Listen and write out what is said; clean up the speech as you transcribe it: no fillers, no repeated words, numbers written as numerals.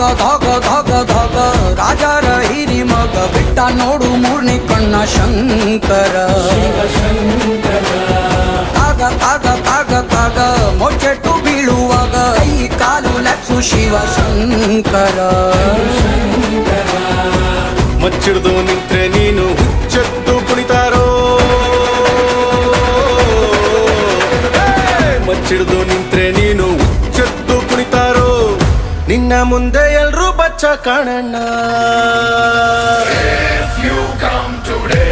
ಧಾಗ ಧಾಗ ಧಾಗ ಧಾಗ ರಾಜರ ಹಿರಿ ಮಗ ಬಿಟ್ಟ ನೋಡು ಮೂರ್ನಿ ಕಣ್ಣ ಶಂಕರ ತಾಗ ತಾಗ ತಾಗ ತಾಗ ಮೊಚ್ಚೆಟ್ಟು ಬೀಳುವಾಗ ಕೈ ಕಾಲು ಲೆಪ್ಸು ಶಿವ ಶಂಕರ ಮಚ್ಚಿಡ್ದು ನಿಂತ್ರೆ ನೀನು ಹುಚ್ಚೆದ್ದು ಕುಣಿತಾರೋ ಮಚ್ಚಿಡ್ದು ನಿಂತ್ರೆ ನೀನು ಹುಚ್ಚೆದ್ದು ಕುಣಿತಾರೋ ನಿನ್ನ ಮುಂದೆ ಎಲ್ರೂ ಬಚ್ಚ ಕಾಣಣ್ಣ. If you come today